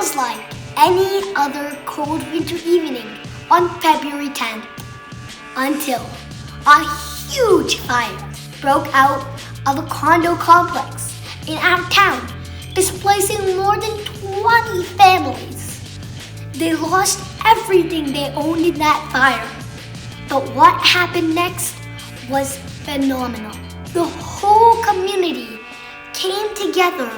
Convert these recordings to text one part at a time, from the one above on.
was like any other cold winter evening on February 10th until a huge fire broke out of a condo complex in our town, displacing more than 20 families. They lost everything they owned in that fire. But what happened next was phenomenal. The whole community came together,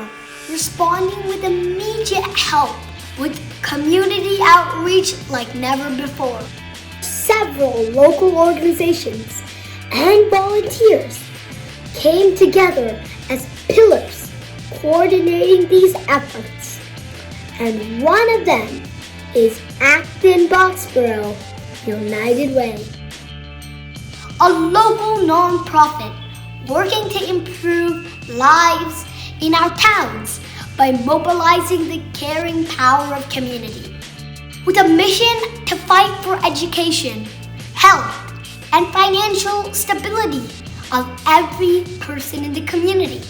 responding with immediate help with community outreach like never before. Several local organizations and volunteers came together as pillars coordinating these efforts. And one of them is Acton-Boxborough United Way, a local non-profit working to improve lives in our towns by mobilizing the caring power of community, with a mission to fight for education, health, and financial stability of every person in the community,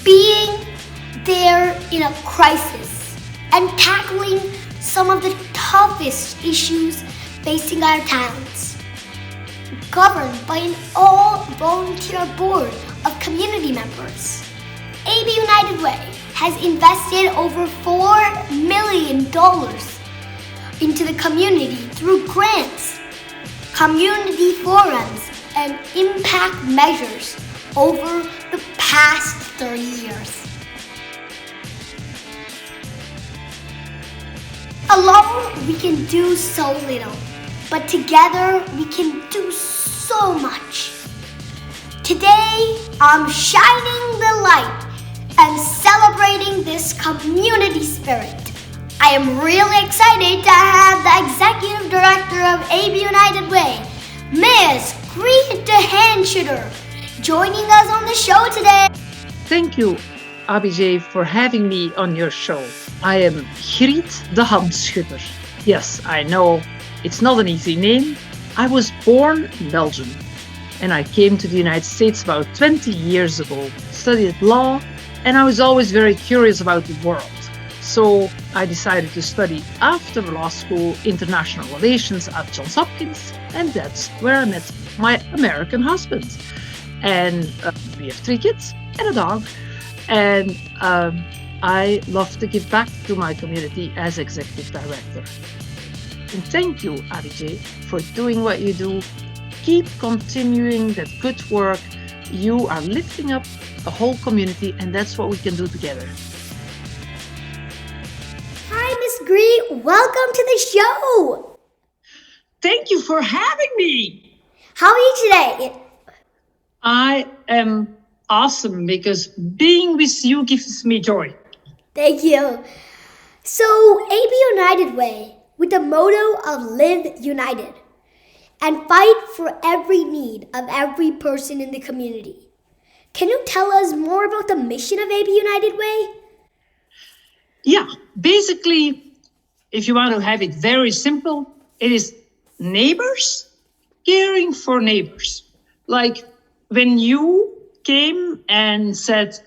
being there in a crisis and tackling some of the toughest issues facing our towns. Governed by an all-volunteer board of community members, AB United Way has invested over $4 million into the community through grants, community forums, and impact measures over the past 30 years. Alone, we can do so little, but together, we can do so much. Today, I'm shining the light and celebrating this community spirit. I am really excited to have the Executive Director of AB United Way, Ms Griet Dehandschutter, joining us on the show today. Thank you, Abhijay, for having me on your show. I am Griet Dehandschutter. Yes, I know it's not an easy name. I was born in Belgium and I came to the United States about 20 years ago, studied law, and I was always very curious about the world. So I decided to study after law school international relations at Johns Hopkins, and that's where I met my American husband. And we have 3 kids and a dog, and I love to give back to my community as executive director. And thank you, Abhijay, for doing what you do. Keep continuing that good work. You are lifting up the whole community, and that's what we can do together. Hi, Ms Griet. Welcome to the show. Thank you for having me. How are you today? I am awesome because being with you gives me joy. Thank you. So, AB United Way, with the motto of Live United and fight for every need of every person in the community. Can you tell us more about the mission of AB United Way? Yeah, basically, if you want to have it very simple, it is neighbors caring for neighbors. Like when you came and said,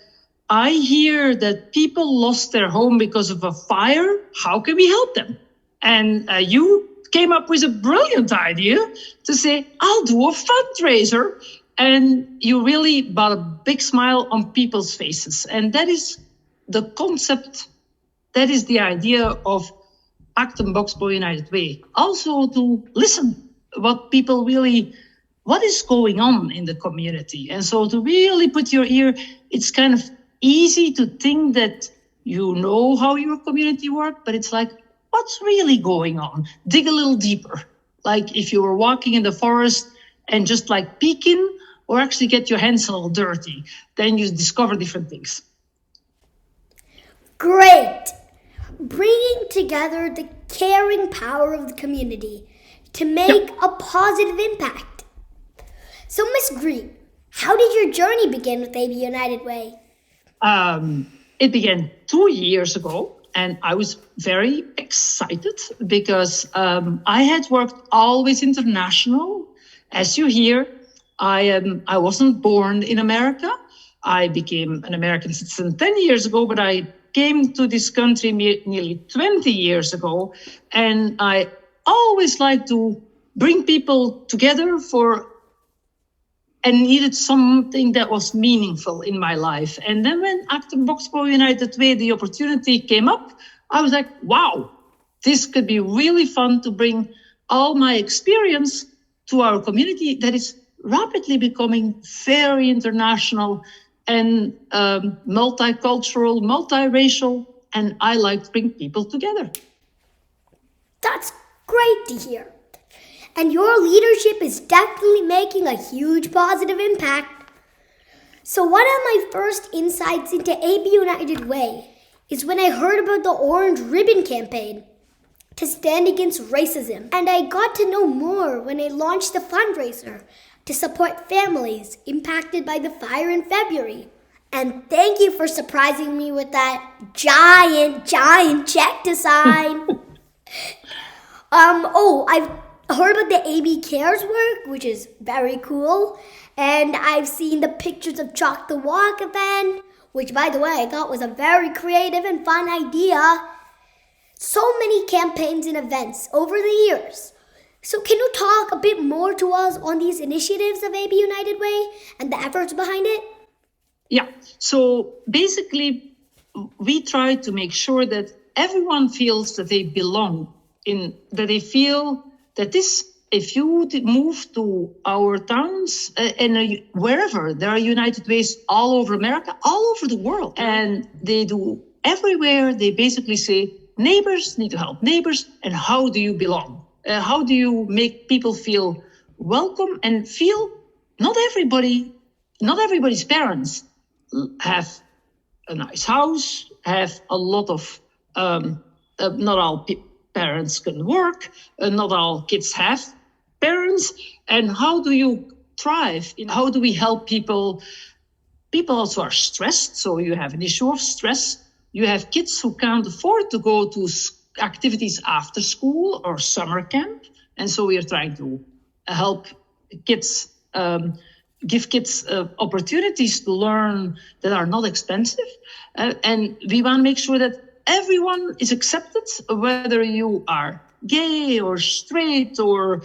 I hear that people lost their home because of a fire, how can we help them? And you came up with a brilliant idea to say, I'll do a fundraiser. And you really brought a big smile on people's faces. And that is the concept, that is the idea of Acton-Boxborough United Way. Also to listen what people really, what is going on in the community. And so to really put your ear, it's kind of easy to think that you know how your community works, but it's like, what's really going on? Dig a little deeper. Like if you were walking in the forest and just like peeking, or actually get your hands a little dirty, then you discover different things. Great! Bringing together the caring power of the community to make a positive impact. So, Ms Griet, how did your journey begin with AB United Way? It began 2 years ago, and I was very excited because I had worked always international. As you hear, I wasn't born in America. I became an American citizen 10 years ago, but I came to this country nearly 20 years ago, and I always like to bring people together and needed something that was meaningful in my life. And then when Acton-Boxborough United Way, the opportunity came up, I was like, wow, this could be really fun to bring all my experience to our community that is rapidly becoming very international and multicultural, multiracial, and I like to bring people together. That's great to hear. And your leadership is definitely making a huge positive impact. So one of my first insights into AB United Way is when I heard about the Orange Ribbon campaign to stand against racism. And I got to know more when I launched a fundraiser to support families impacted by the fire in February. And thank you for surprising me with that giant check to sign. I've heard about the AB Cares work, which is very cool. And I've seen the pictures of Chalk the Walk event, which, by the way, I thought was a very creative and fun idea. So many campaigns and events over the years. So can you talk a bit more to us on these initiatives of AB United Way and the efforts behind it? Yeah, so basically, we try to make sure that everyone feels that they belong, that they feel that if you move to our towns and wherever, there are United Ways all over America, all over the world. And they do everywhere, they basically say, neighbors need to help neighbors, and how do you belong? How do you make people feel welcome and feel not everybody's parents have a nice house, have a lot of, not all parents can work, not all kids have parents, and how do you thrive? How do we help people? People also are stressed, so you have an issue of stress. You have kids who can't afford to go to activities after school or summer camp, and so we are trying to help kids, give kids opportunities to learn that are not expensive, and we want to make sure that everyone is accepted, whether you are gay or straight or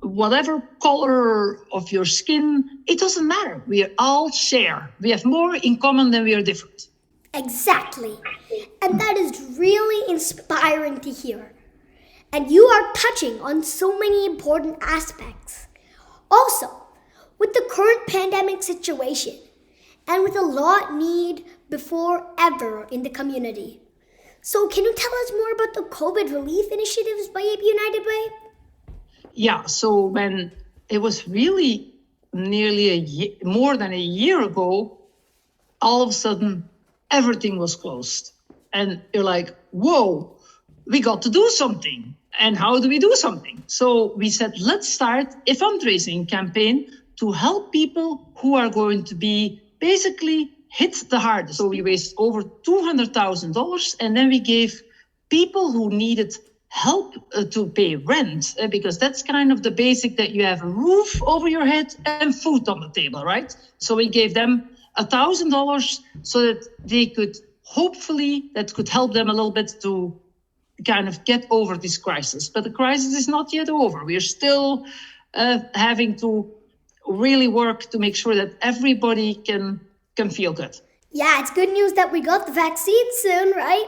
whatever color of your skin, it doesn't matter. We all share. We have more in common than we are different. Exactly. And that is really inspiring to hear. And you are touching on so many important aspects. Also, with the current pandemic situation, and with a lot need before ever in the community. So can you tell us more about the COVID relief initiatives by AB United Way? Yeah, so when it was really nearly more than a year ago, all of a sudden, everything was closed. And you're like, whoa, we got to do something. And how do we do something? So we said, let's start a fundraising campaign to help people who are going to be basically hit the hardest. So we raised over $200,000, and then we gave people who needed help to pay rent, because that's kind of the basic, that you have a roof over your head and food on the table, right? So we gave them $1,000 so that they could, hopefully, that could help them a little bit to kind of get over this crisis. But the crisis is not yet over. We are still having to really work to make sure that everybody can feel good. Yeah, it's good news that we got the vaccine soon, right?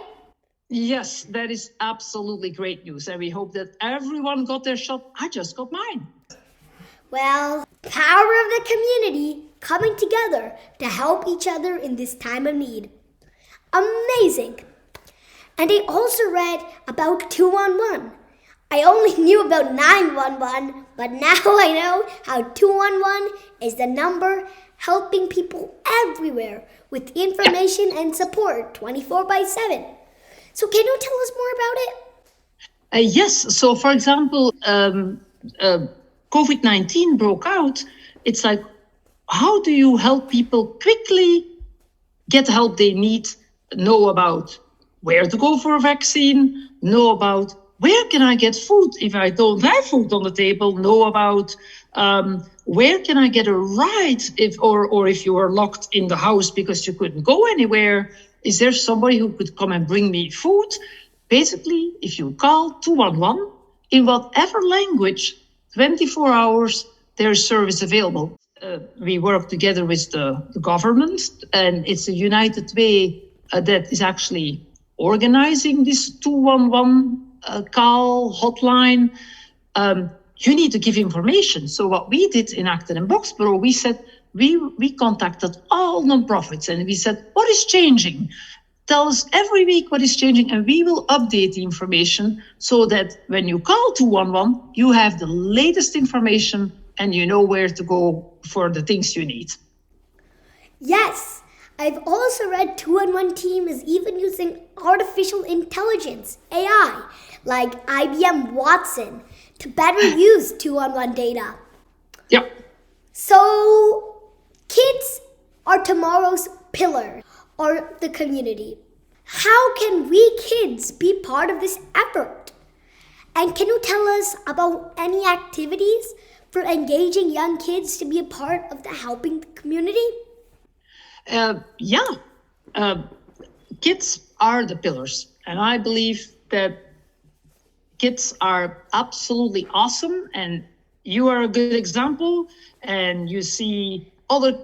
Yes, that is absolutely great news. And we hope that everyone got their shot. I just got mine. Well, power of the community coming together to help each other in this time of need. Amazing. And I also read about 211. I only knew about 911, but now I know how 211 is the number helping people everywhere with information and support 24/7. So can you tell us more about it? Yes. So, for example, COVID-19 broke out. It's like, how do you help people quickly get the help they need, know about where to go for a vaccine, know about where can I get food if I don't have food on the table, know about where can I get a ride if you are locked in the house because you couldn't go anywhere, is there somebody who could come and bring me food? Basically, if you call 211, in whatever language, 24 hours, there's service available. We work together with the government, and it's a United Way that is actually organizing this 211 call hotline. You need to give information. So what we did in Acton-Boxborough, we said, we contacted all nonprofits and we said, what is changing? Tell us every week what is changing, and we will update the information so that when you call 211, you have the latest information and you know where to go for the things you need. Yes, I've also read 211 team is even using artificial intelligence, AI, like IBM Watson, to better use 211 data. Yep. So, kids are tomorrow's pillar or the community. How can we kids be part of this effort? And can you tell us about any activities for engaging young kids to be a part of the helping community? Kids are the pillars, and I believe that kids are absolutely awesome, and you are a good example, and you see other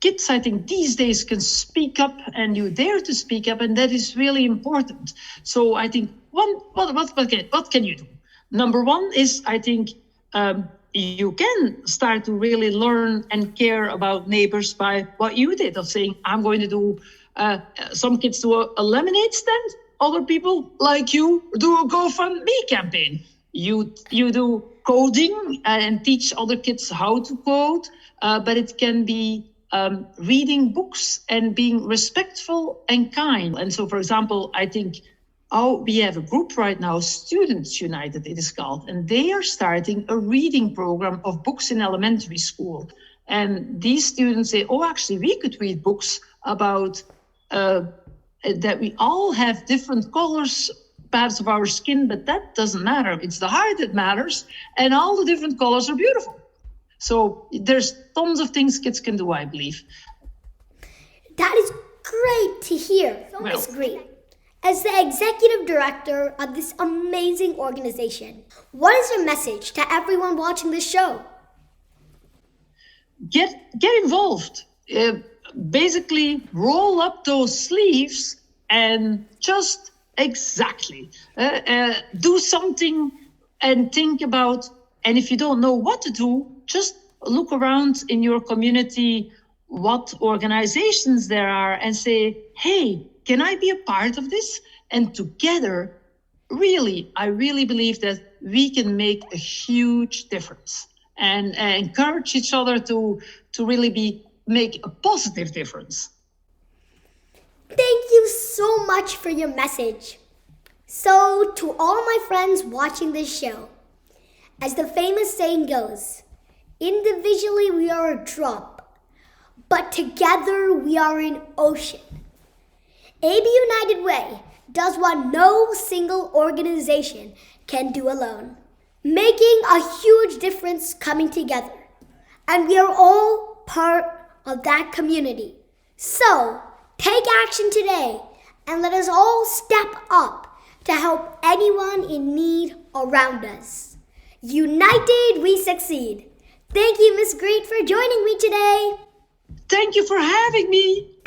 kids, I think these days can speak up, and you dare to speak up, and that is really important. So I think what can you do? Number one is, I think you can start to really learn and care about neighbors by what you did of saying, I'm going to do, some kids do a lemonade stand, other people like you do a GoFundMe campaign. You do coding and teach other kids how to code, but it can be reading books and being respectful and kind. And so, for example, I think we have a group right now, Students United it is called, and they are starting a reading program of books in elementary school. And these students say, actually, we could read books about that we all have different colors, parts of our skin, but that doesn't matter. It's the heart that matters, and all the different colors are beautiful. So there's tons of things kids can do, I believe. That is great to hear. So Ms Griet, as the executive director of this amazing organization, what is your message to everyone watching this show? Get involved. Basically, roll up those sleeves and just do something and think about. And if you don't know what to do, just look around in your community, what organizations there are, and say, hey, can I be a part of this? And together, I really believe that we can make a huge difference and encourage each other to really make a positive difference. Thank you so much for your message. So, to all my friends watching this show, as the famous saying goes, individually we are a drop, but together we are an ocean. AB United Way does what no single organization can do alone, making a huge difference coming together. And we are all part of that community. So, take action today and let us all step up to help anyone in need around us. United, we succeed. Thank you, Ms Griet, for joining me today. Thank you for having me.